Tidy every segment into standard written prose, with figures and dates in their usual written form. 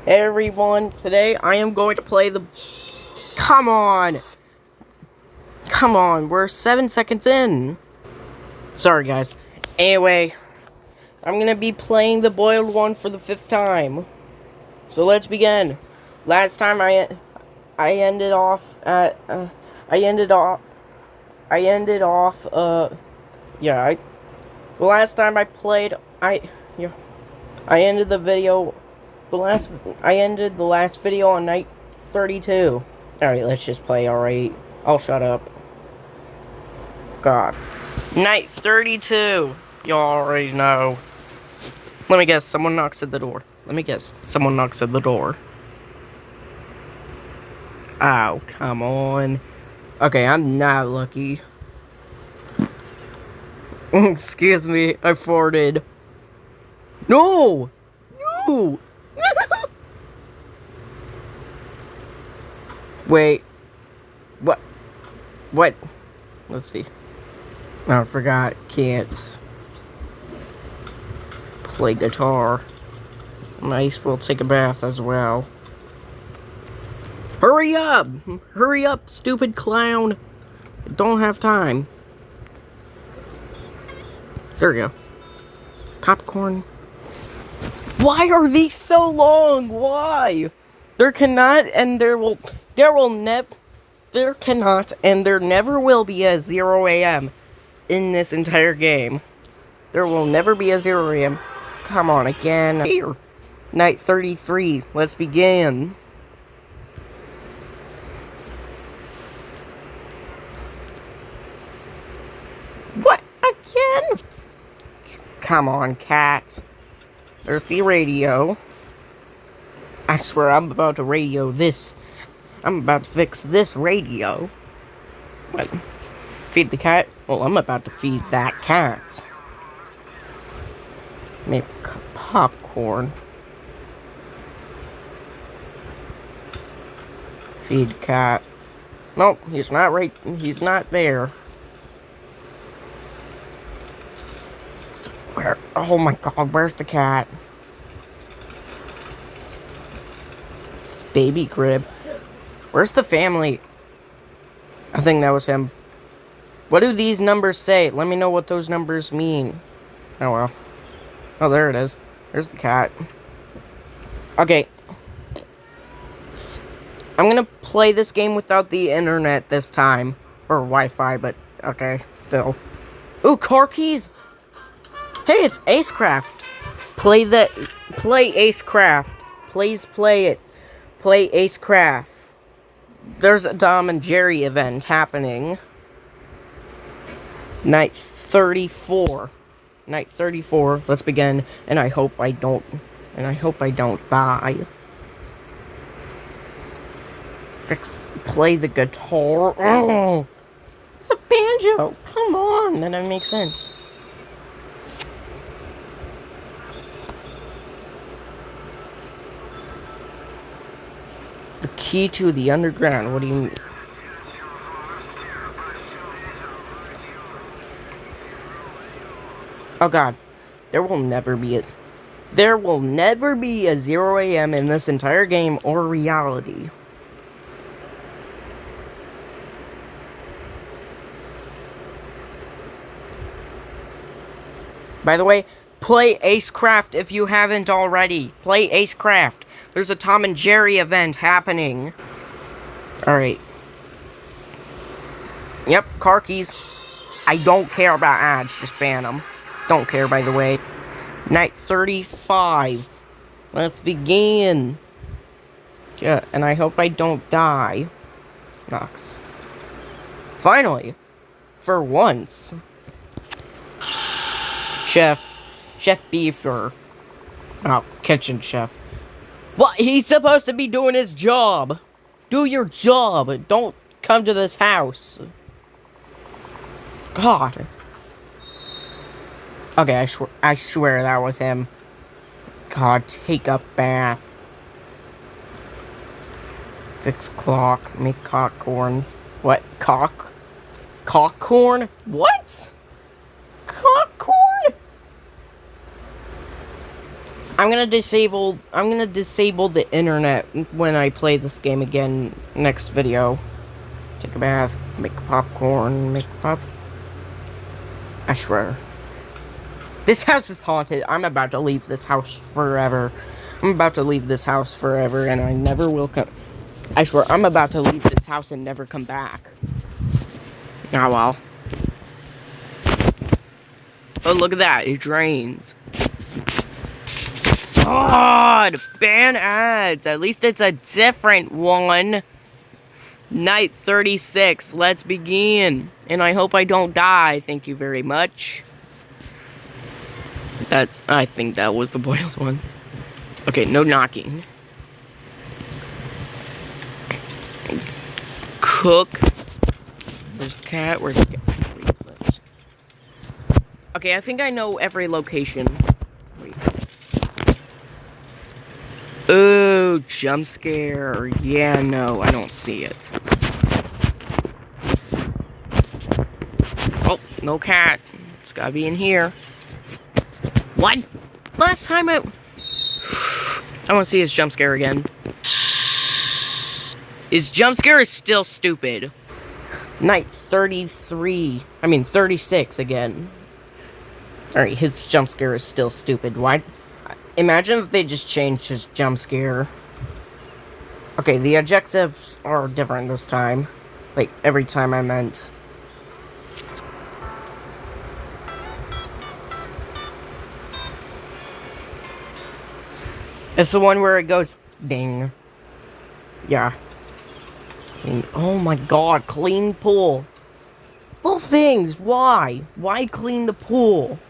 Hey everyone, today I am going to play the... Come on! Come on, we're 7 seconds in. Sorry guys. Anyway, I'm gonna be playing the boiled one for the 5th time. So let's begin. Last time I ended off at... The last time I played, I ended the video... I ended the last video on night 32. Alright, let's just play, alright. I'll shut up. God. Night 32. Y'all already know. Let me guess, someone knocks at the door. Oh, come on. Okay, I'm not lucky. Excuse me, I farted. No! No! Wait. What? What? Let's see. Oh, I forgot. Can't play guitar. Nice, we'll take a bath as well. Hurry up! Hurry up, stupid clown! Don't have time. There we go. Popcorn. Why are these so long? Why? There cannot and there never will be a 0 a.m. in this entire game. There will never be a 0 a.m. Come on, again. Here. Night 33. Let's begin. What? Again? Come on, cat. There's the radio. I swear I'm about to radio this. I'm about to fix this radio. What? Feed the cat? Well, I'm about to feed that cat. Make popcorn. Feed cat. Nope, he's not right. He's not there. Where? Oh my god, where's the cat? Baby crib. Where's the family? I think that was him. What do these numbers say? Let me know what those numbers mean. Oh well. Oh, there it is. There's the cat. Okay. I'm gonna play this game without the internet this time. Or Wi-Fi, but okay, still. Ooh, car keys! Hey, it's Acecraft! Play Acecraft. Please play it. Play Acecraft. There's a Tom and Jerry event happening. Night 34. Night 34. Let's begin. And I hope I don't die. Play the guitar. Oh, it's a banjo. Come on, that doesn't make sense. The key to the underground. What do you mean? Oh god. There will never be a 0 a.m. in this entire game or reality. By the way, play Acecraft if you haven't already. Play Acecraft. There's a Tom and Jerry event happening. Alright. Yep, car keys. I don't care about ads, just ban them. Don't care, by the way. Night 35. Let's begin. Yeah, and I hope I don't die. Knox. Finally. For once. Chef Beefer. Oh, kitchen chef. What? He's supposed to be doing his job. Do your job. Don't come to this house. God. Okay, I swear that was him. God, take a bath. Fix clock. Make cockcorn. What? Cockcorn? What? Cockcorn? I'm gonna disable the internet when I play this game again next video. Take a bath, make popcorn, make pop. I swear. This house is haunted. I'm about to leave this house forever. I'm about to leave this house forever and I never will come. I swear, I'm about to leave this house and never come back. Oh well. Oh, look at that. It drains. God, ban ads. At least it's a different one. Night 36. Let's begin. And I hope I don't die. Thank you very much. I think that was the boiled one. Okay, no knocking. Cook. Where's the cat? Where's the cat? Okay, I think I know every location. Wait. Ooh, jump scare. Yeah, no, I don't see it. Oh, no cat. It's gotta be in here. What? Last time I want to see his jump scare again. His jump scare is still stupid. Night 36 again. Alright, his jump scare is still stupid. Why? Imagine if they just changed his jump scare. Okay, the objectives are different this time. Like, every time I meant. It's the one where it goes, ding. Yeah. Oh my god, clean pool. Full things, why? Why clean the pool?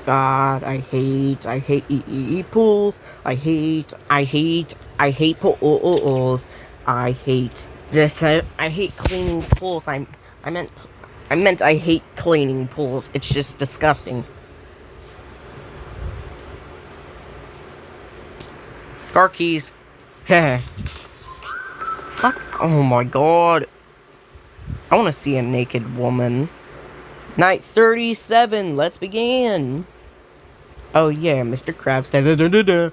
God, I hate pools. I hate pools. I hate this. I hate cleaning pools. I meant I hate cleaning pools. It's just disgusting. Car keys. Fuck. Oh my god. I want to see a naked woman. Night 37. Let's begin. Oh yeah, Mr. Krabs. Da, da, da, da, da.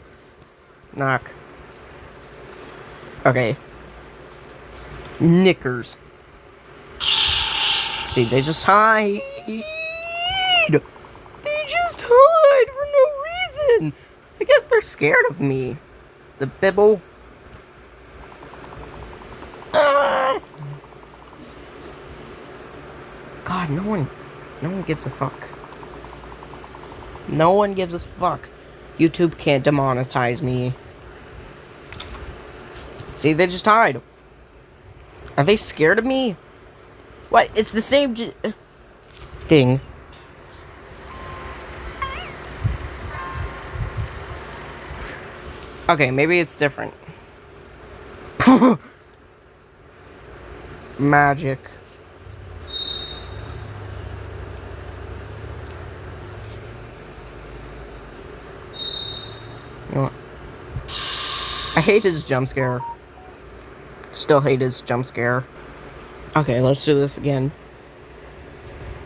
Knock. Okay. Knickers. See, they just hide. They just hide for no reason. I guess they're scared of me. The bibble. God, no one gives a fuck. No one gives a fuck. YouTube can't demonetize me. See, they just hide. Are they scared of me? What? It's the same thing. Okay, maybe it's different. Magic. You know what? I hate his jump scare. Still hate his jump scare. Okay, let's do this again.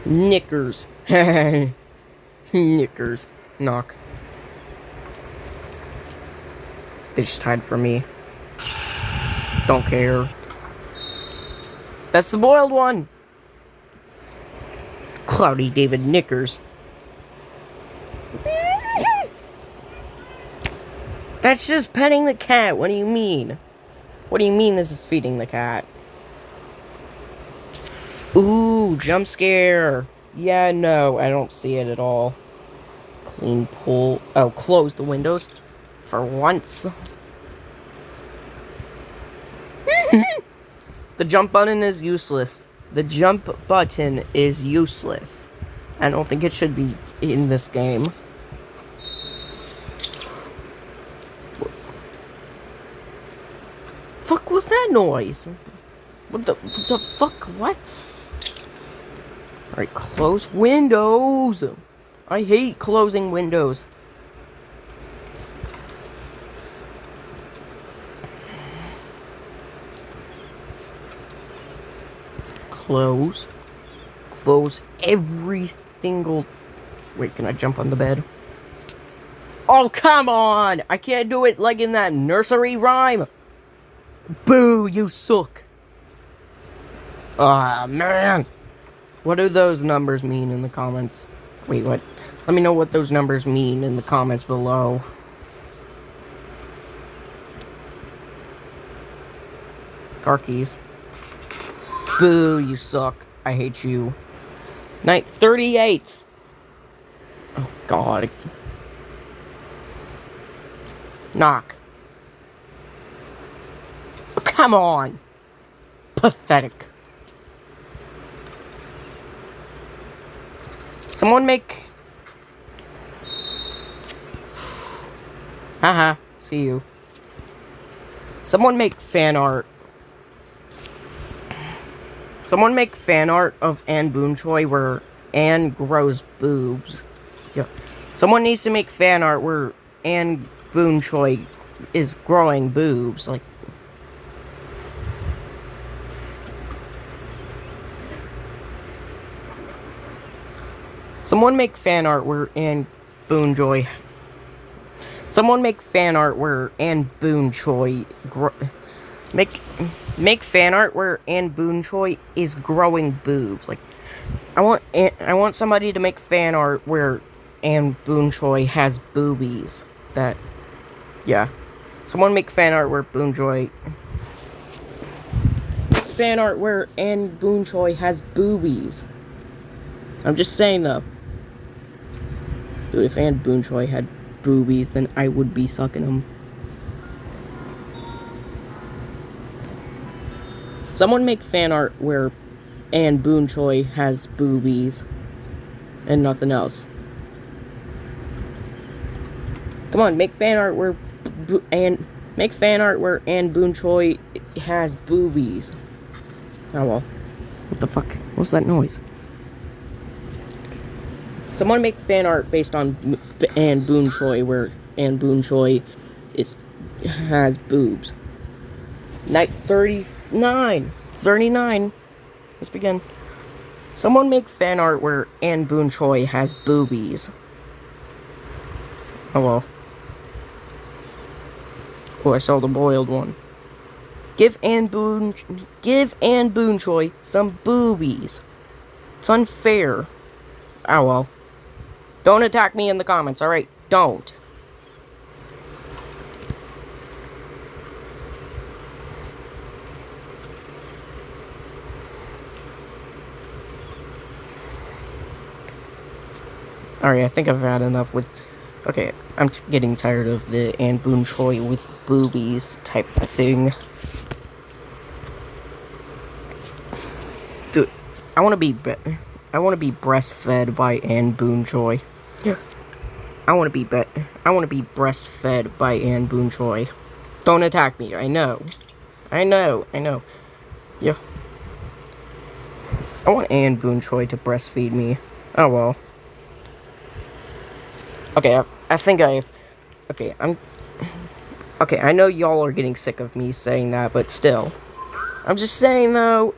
Knickers. Knickers. Knock. They just hide from me. Don't care. That's the boiled one. Cloudy David Knickers. That's just petting the cat. What do you mean? What do you mean this is feeding the cat? Ooh, jump scare. Yeah, no, I don't see it at all. Clean pool. Oh, close the windows. For once. The jump button is useless. The jump button is useless. I don't think it should be in this game. Fuck was that noise? What the fuck? What? Alright, close windows. I hate closing windows. Close. those every single... Wait, can I jump on the bed? Oh, come on! I can't do it like in that nursery rhyme! Boo, you suck! Ah, man! What do those numbers mean in the comments? Wait, what? Let me know what those numbers mean in the comments below. Car keys. Boo, you suck. I hate you. Night 38! Oh, God. Knock. Oh, come on! Pathetic. Someone make... Haha, see you. Someone make fan art. Someone make fan art of Anne boonchuy where Anne grows boobs. Yeah. Someone needs to make fan art where Anne boonchuy is growing boobs. Like... Someone make fan art where Anne boonchuy... Someone make fan art where Anne boonchuy... Make fan art where Anne boonchuy is growing boobs. Like, I want somebody to make fan art where Anne boonchuy has boobies. That... Yeah. Someone make fan art where boonchuy... Fan art where Anne boonchuy has boobies. I'm just saying, though. Dude, if Anne boonchuy had boobies, then I would be sucking them. Someone make fan art where Anne boonchuy has boobies. And nothing else. Come on, make fan art where Anne boonchuy has boobies. Oh well. What the fuck? What's that noise? Someone make fan art based on Anne boonchuy where Anne boonchuy has boobs. Night 39. Let's begin. Someone make fan art where Anne boonchuy has boobies. Oh well. Oh, I saw the boiled one. Give Anne boonchuy some boobies. It's unfair. Oh well. Don't attack me in the comments, alright? Don't. Alright, I think I've had enough with... Okay, I'm getting tired of the Anne boonchuy with boobies type of thing. Dude, I want to be breastfed by Anne boonchuy. Yeah. I want to be breastfed by Anne boonchuy. Don't attack me. I know. Yeah. I want Anne boonchuy to breastfeed me. Oh well. Okay, Okay, I know y'all are getting sick of me saying that, but still. I'm just saying, though.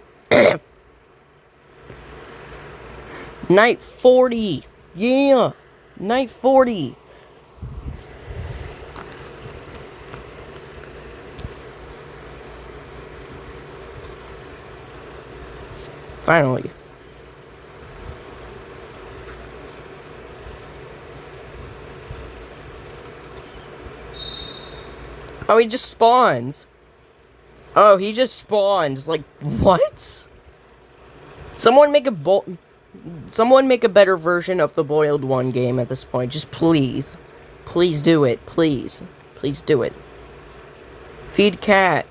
Night 40! Yeah! Night 40! Finally. Oh, he just spawns. Oh, he just spawns. Like, what? Someone make a better version of the Boiled One game at this point. Just please. Please do it. Please. Please do it. Feed cat.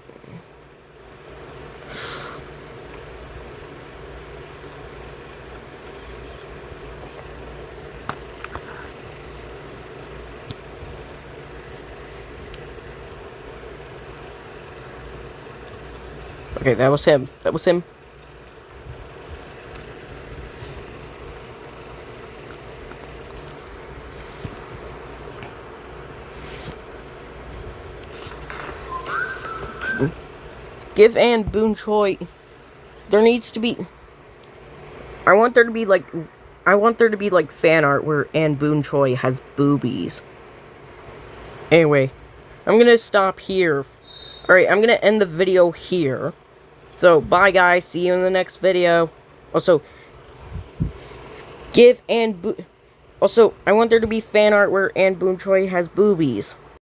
Okay, that was him. That was him. Give Anne boonchuy... There needs to be... I want there to be like fan art where Anne Boonchuy has boobies. Anyway, I'm gonna stop here. Alright, I'm gonna end the video here. So, bye guys, see you in the next video. Also, I want there to be fan art where Anne Boonchuy has boobies.